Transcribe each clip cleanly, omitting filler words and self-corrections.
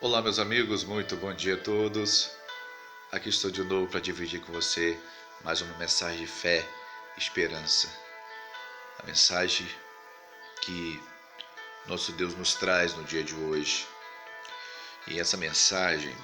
Olá, meus amigos, muito bom dia a todos. Aqui estou de novo para dividir com você mais uma mensagem de fé e esperança. A mensagem que nosso Deus nos traz no dia de hoje. E essa mensagem,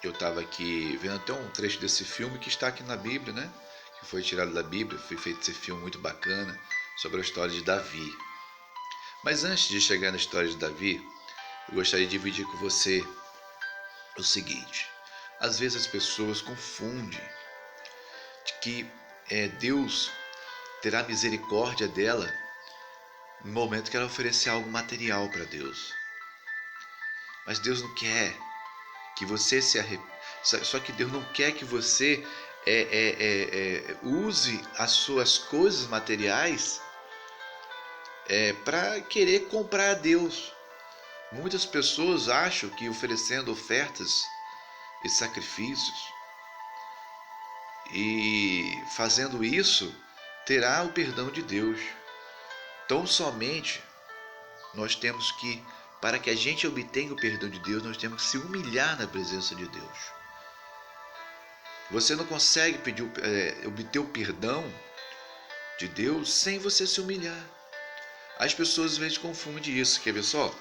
eu estava aqui vendo até um trecho desse filme que está aqui na Bíblia, né? Que foi tirado da Bíblia, foi feito esse filme muito bacana sobre a história de Davi. Mas antes de chegar na história de Davi, eu gostaria de dividir com você o seguinte: às vezes as pessoas confundem de que Deus terá misericórdia dela no momento que ela oferecer algo material para Deus. Mas Deus não quer que você se arrependa. Só que Deus não quer que você use as suas coisas materiais para querer comprar a Deus. Muitas pessoas acham que oferecendo ofertas e sacrifícios e fazendo isso terá o perdão de Deus. Tão somente nós temos que, para que a gente obtenha o perdão de Deus, nós temos que se humilhar na presença de Deus. Você não consegue obter o perdão de Deus sem você se humilhar. As pessoas às vezes confundem isso. Quer ver só?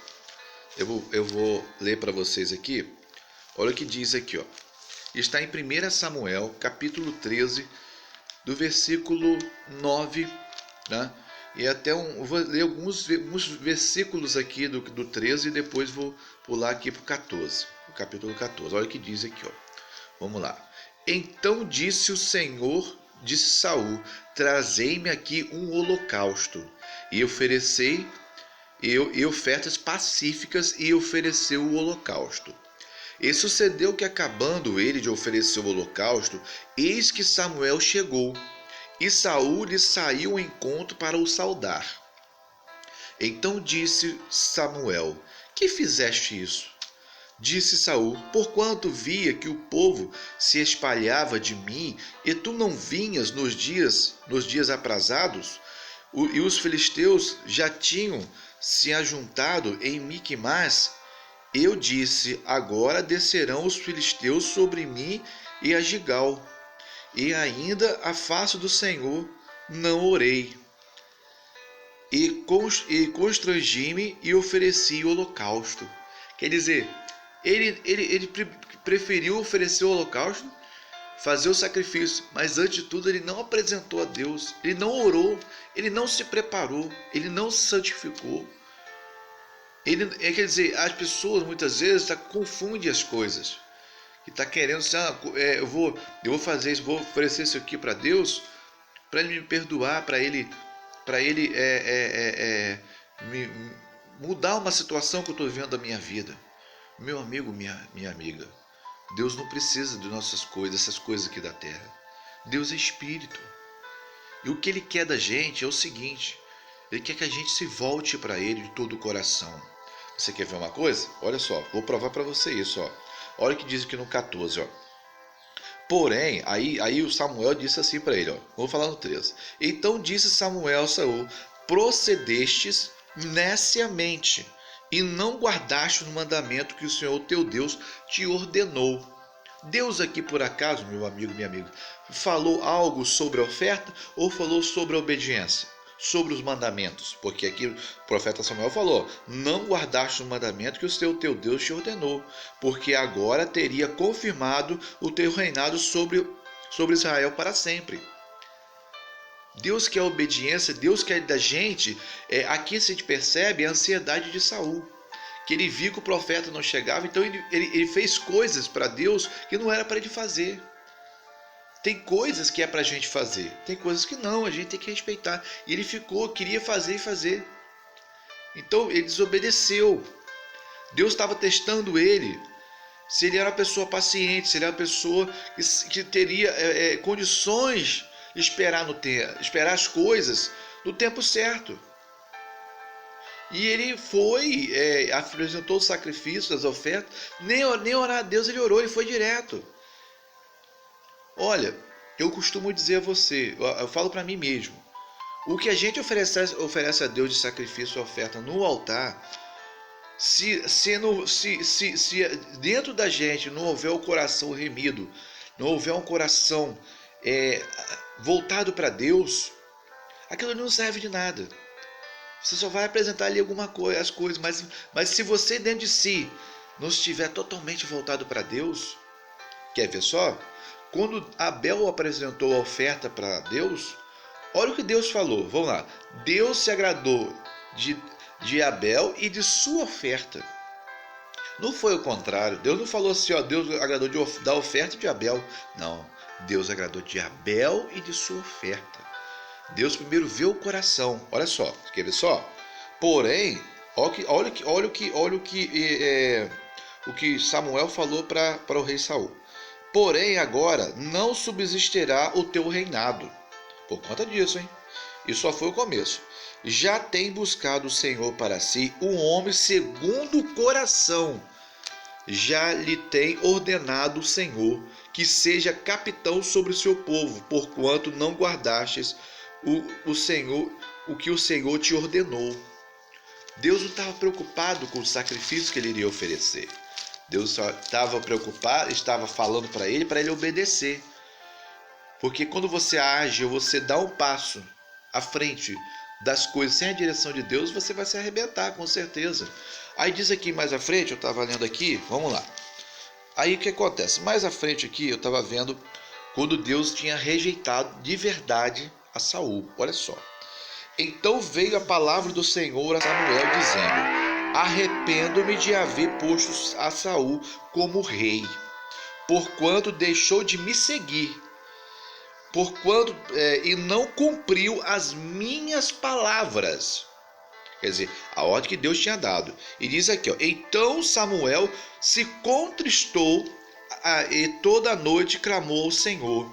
Eu vou ler para vocês aqui. Olha o que diz aqui, ó. Está em 1 Samuel, capítulo 13, do versículo 9, né? E até eu vou ler alguns versículos aqui do 13 e depois vou pular aqui para o 14, o capítulo 14. Olha o que diz aqui, ó. Vamos lá. Então disse o Senhor, disse Saul: trazei-me aqui um holocausto, e oferecei e ofertas pacíficas, e ofereceu o holocausto. E sucedeu que, acabando ele de oferecer o holocausto, eis que Samuel chegou, e Saul lhe saiu ao encontro para o saudar. Então disse Samuel: que fizeste isso? Disse Saul: porquanto via que o povo se espalhava de mim, e tu não vinhas nos dias aprazados, e os filisteus já tinham se ajuntado em Miquimás, eu disse: agora descerão os filisteus sobre mim e a Gigal. E ainda a face do Senhor não orei. E constrangi-me e ofereci o holocausto. Quer dizer, ele preferiu oferecer o holocausto, fazer o sacrifício, mas antes de tudo ele não apresentou a Deus, ele não orou, ele não se preparou, ele não se santificou. Quer dizer, as pessoas muitas vezes confundem as coisas. E está querendo assim, eu vou fazer isso, vou oferecer isso aqui para Deus, para Ele me perdoar, para Ele me mudar uma situação que eu estou vivendo da minha vida. Meu amigo, minha amiga, Deus não precisa de nossas coisas, essas coisas aqui da terra. Deus é Espírito. E o que Ele quer da gente é o seguinte: Ele quer que a gente se volte para Ele de todo o coração. Você quer ver uma coisa? Olha só, vou provar para você isso, ó. Olha o que diz aqui no 14, ó. Porém, aí o Samuel disse assim para ele, ó. Vou falar no 13. Então disse Samuel a Saul: procedestes neciamente e não guardastes o mandamento que o Senhor teu Deus te ordenou. Deus aqui, por acaso, meu amigo, minha amiga, falou algo sobre a oferta ou falou sobre a obediência? Sobre os mandamentos, porque aqui o profeta Samuel falou: não guardaste o mandamento que o Senhor teu Deus te ordenou, porque agora teria confirmado o teu reinado sobre Israel para sempre. Deus quer obediência, Deus quer da gente. Aqui se percebe a ansiedade de Saul, que ele viu que o profeta não chegava, então ele fez coisas para Deus que não era para ele fazer. Tem coisas que é para a gente fazer, tem coisas que não, a gente tem que respeitar. E ele queria fazer e fazer. Então ele desobedeceu. Deus estava testando ele, se ele era uma pessoa paciente, se ele era uma pessoa que teria condições de esperar as coisas no tempo certo. E ele apresentou o sacrifício, as ofertas, nem orar a Deus ele orou, ele foi direto. Olha, eu costumo dizer a você, eu falo para mim mesmo, o que a gente oferece a Deus de sacrifício e oferta no altar, Se dentro da gente não houver o coração remido, não houver um coração voltado para Deus, aquilo não serve de nada. Você só vai apresentar ali alguma coisa, as coisas, mas se você dentro de si não estiver totalmente voltado para Deus, quer ver só? Quando Abel apresentou a oferta para Deus, olha o que Deus falou. Vamos lá. Deus se agradou de Abel e de sua oferta. Não foi o contrário. Deus não falou assim, ó, Deus agradou da oferta de Abel. Não. Deus agradou de Abel e de sua oferta. Deus primeiro vê o coração. Olha só, quer ver só? Porém, olha o que Samuel falou para o rei Saul. Porém, agora não subsistirá o teu reinado. Por conta disso, hein? Isso só foi o começo. Já tem buscado o Senhor para si um homem segundo o coração. Já lhe tem ordenado o Senhor que seja capitão sobre o seu povo, porquanto não guardastes o que o Senhor te ordenou. Deus não estava preocupado com o sacrifício que ele iria oferecer. Deus só estava preocupado, estava falando para ele obedecer. Porque quando você age, você dá um passo à frente das coisas sem a direção de Deus, você vai se arrebentar, com certeza. Aí diz aqui mais à frente, eu estava lendo aqui, vamos lá. Aí o que acontece? Mais à frente aqui, eu estava vendo quando Deus tinha rejeitado de verdade a Saul. Olha só. Então veio a palavra do Senhor a Samuel, dizendo: arrependo-me de haver posto a Saul como rei, porquanto deixou de me seguir, e não cumpriu as minhas palavras. Quer dizer, a ordem que Deus tinha dado. E diz aqui, ó, então Samuel se contristou e toda a noite clamou ao Senhor.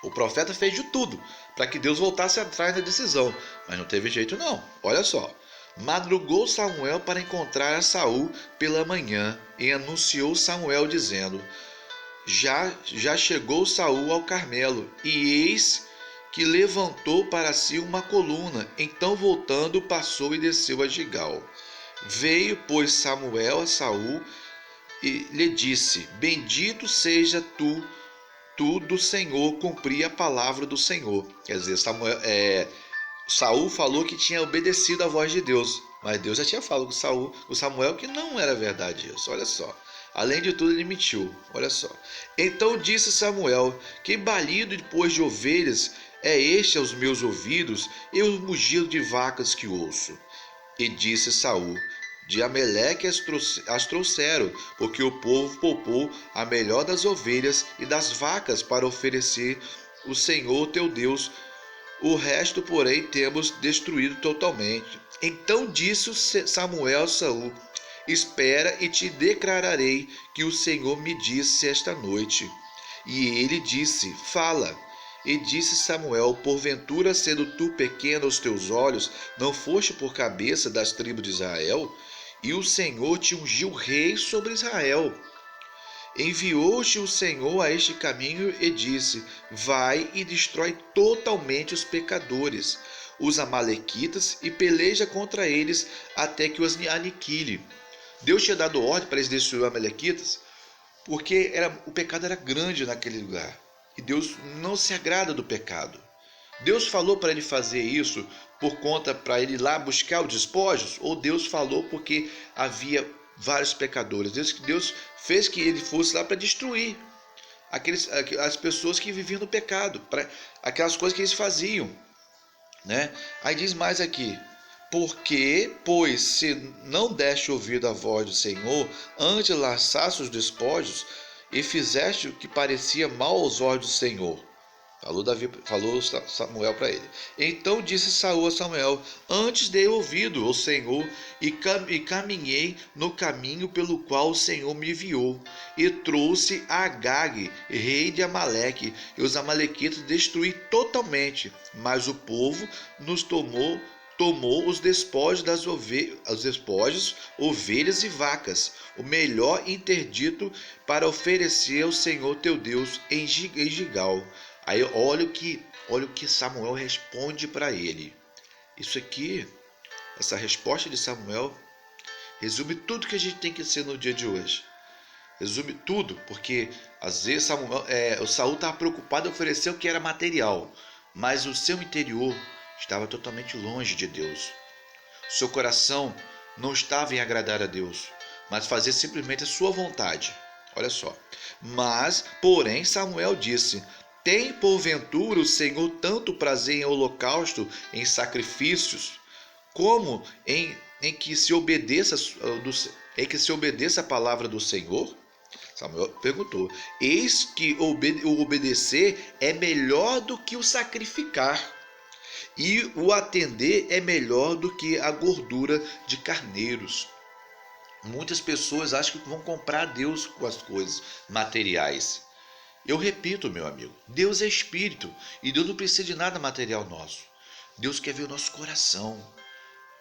O profeta fez de tudo para que Deus voltasse atrás da decisão, mas não teve jeito não. Olha só. Madrugou Samuel para encontrar a Saul pela manhã e anunciou Samuel dizendo: já chegou Saul ao Carmelo, e eis que levantou para si uma coluna. Então, voltando, passou e desceu a Gigal. Veio, pois, Samuel a Saul e lhe disse: bendito seja tu do Senhor, cumpri a palavra do Senhor. Quer dizer, Saul falou que tinha obedecido à voz de Deus, mas Deus já tinha falado com Samuel que não era verdade isso. Olha só. Além de tudo, ele mentiu. Olha só. Então disse Samuel: que balido depois de ovelhas é este aos meus ouvidos, e o mugido de vacas que ouço? E disse Saul: de Ameleque as trouxeram, porque o povo poupou a melhor das ovelhas e das vacas para oferecer o Senhor teu Deus. O resto, porém, temos destruído totalmente. Então disse Samuel a Saul: espera e te declararei que o Senhor me disse esta noite. E ele disse: fala. E disse Samuel: porventura, sendo tu pequeno aos teus olhos, não foste por cabeça das tribos de Israel? E o Senhor te ungiu rei sobre Israel. Enviou-te o Senhor a este caminho e disse: vai e destrói totalmente os pecadores, os amalequitas, e peleja contra eles até que os aniquile. Deus tinha dado ordem para eles destruir os amalequitas porque o pecado era grande naquele lugar. E Deus não se agrada do pecado. Deus falou para ele fazer isso por conta para ele ir lá buscar os despojos? Ou Deus falou porque havia vários pecadores? Deus fez que ele fosse lá para destruir as pessoas que viviam no pecado, para aquelas coisas que eles faziam, né? Aí diz mais aqui: porque, pois, se não deste ouvido à voz do Senhor, antes lançaste os despojos e fizeste o que parecia mal aos olhos do Senhor. Falou Samuel para ele. Então disse Saul a Samuel: antes dei ouvido ao Senhor e caminhei no caminho pelo qual o Senhor me enviou, e trouxe a Agag, rei de Amaleque, e os amalequitas destruí totalmente, mas o povo nos tomou os despojos ovelhas e vacas, o melhor interdito, para oferecer ao Senhor teu Deus em Gigal. Aí olha o que Samuel responde para ele. Isso aqui, essa resposta de Samuel, Resume tudo que a gente tem que ser no dia de hoje. Resume tudo, porque às vezes o Saul estava preocupado em oferecer o que era material, mas o seu interior estava totalmente longe de Deus. Seu coração não estava em agradar a Deus, mas fazer simplesmente a sua vontade. Olha só. Mas, porém, Samuel disse: tem porventura o Senhor tanto prazer em holocausto, em sacrifícios, como em que se obedeça a palavra do Senhor? Samuel perguntou: eis que o obedecer é melhor do que o sacrificar, e o atender é melhor do que a gordura de carneiros. Muitas pessoas acham que vão comprar Deus com as coisas materiais. Eu repito, meu amigo, Deus é espírito e Deus não precisa de nada material nosso. Deus quer ver o nosso coração.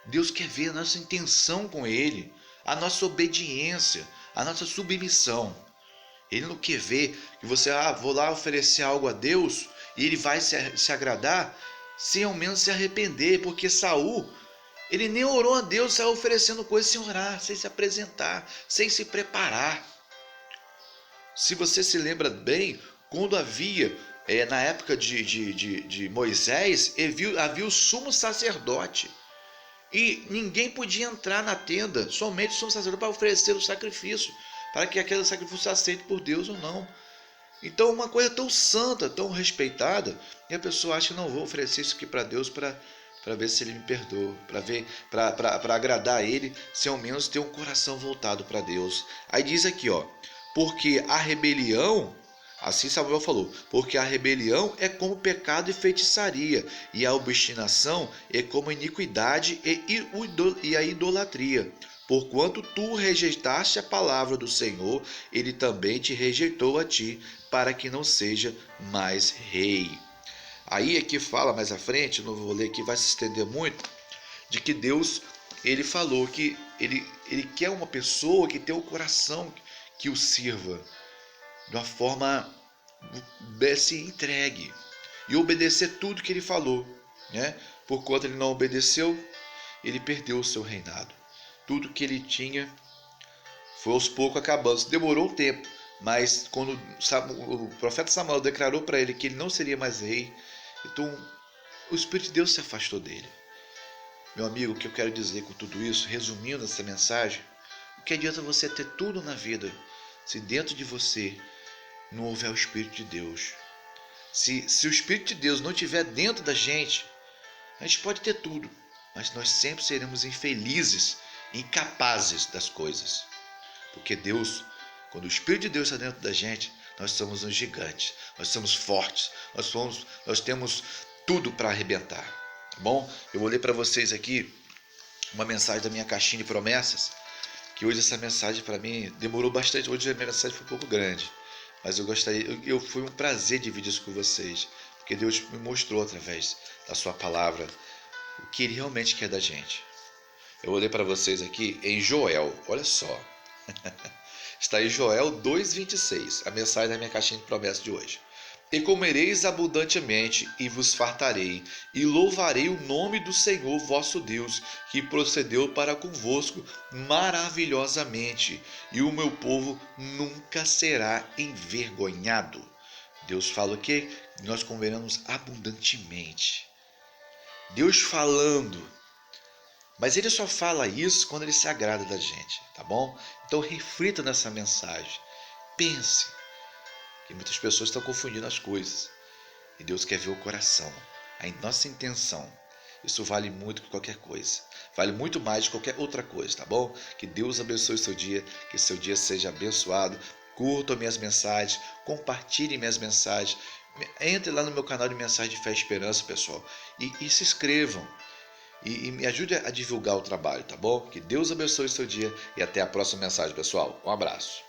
Deus quer ver a nossa intenção com Ele, a nossa obediência, a nossa submissão. Ele não quer ver que você, vou lá oferecer algo a Deus e Ele vai se agradar, sem ao menos se arrepender, porque Saul, ele nem orou a Deus, saiu oferecendo coisas sem orar, sem se apresentar, sem se preparar. Se você se lembra bem, quando havia, na época de Moisés, havia o sumo sacerdote. E ninguém podia entrar na tenda, somente o sumo sacerdote para oferecer o sacrifício, para que aquele sacrifício fosse aceito por Deus ou não. Então, uma coisa tão santa, tão respeitada, e a pessoa acha que não vou oferecer isso aqui para Deus para ver se Ele me perdoa, para agradar a Ele, se ao menos ter um coração voltado para Deus. Aí diz aqui, porque a rebelião, assim Samuel falou, porque a rebelião é como pecado e feitiçaria, e a obstinação é como iniquidade e a idolatria. Porquanto tu rejeitaste a palavra do Senhor, Ele também te rejeitou a ti, para que não seja mais rei. Aí aqui fala mais à frente, não vou ler aqui, vai se estender muito, de que Deus, Ele falou que Ele quer uma pessoa que tem um coração que o sirva, de uma forma se entregue e obedecer tudo que Ele falou, né? Porquanto Ele não obedeceu, Ele perdeu o seu reinado. Tudo que ele tinha foi aos poucos acabando. Demorou um tempo, mas quando o profeta Samuel declarou para ele que ele não seria mais rei, então o Espírito de Deus se afastou dele. Meu amigo, o que eu quero dizer com tudo isso, resumindo essa mensagem, o que adianta você ter tudo na vida se dentro de você não houver o Espírito de Deus? Se o Espírito de Deus não estiver dentro da gente, a gente pode ter tudo, mas nós sempre seremos infelizes, incapazes das coisas. Porque Deus, quando o Espírito de Deus está dentro da gente, nós somos um gigante, nós somos fortes, nós temos tudo para arrebentar. Tá bom? Eu vou ler para vocês aqui uma mensagem da minha caixinha de promessas, que hoje essa mensagem para mim demorou bastante, hoje a minha mensagem foi um pouco grande, mas foi um prazer dividir isso com vocês, porque Deus me mostrou através da sua palavra o que Ele realmente quer da gente. Eu vou ler para vocês aqui em Joel, olha só. Está em Joel 2,26, a mensagem da minha caixinha de promessas de hoje. E comereis abundantemente, e vos fartarei, e louvarei o nome do Senhor vosso Deus, que procedeu para convosco maravilhosamente, e o meu povo nunca será envergonhado. Deus fala o quê? Nós comeremos abundantemente. Deus falando. Mas Ele só fala isso quando Ele se agrada da gente, tá bom? Então reflita nessa mensagem. Pense que muitas pessoas estão confundindo as coisas. E Deus quer ver o coração, a nossa intenção. Isso vale muito que qualquer coisa. Vale muito mais de qualquer outra coisa, tá bom? Que Deus abençoe o seu dia, que seu dia seja abençoado. Curtam minhas mensagens, compartilhem minhas mensagens. Entre lá no meu canal de Mensagem de Fé e Esperança, pessoal, e se inscrevam. E me ajude a divulgar o trabalho, tá bom? Que Deus abençoe o seu dia e até a próxima mensagem, pessoal. Um abraço.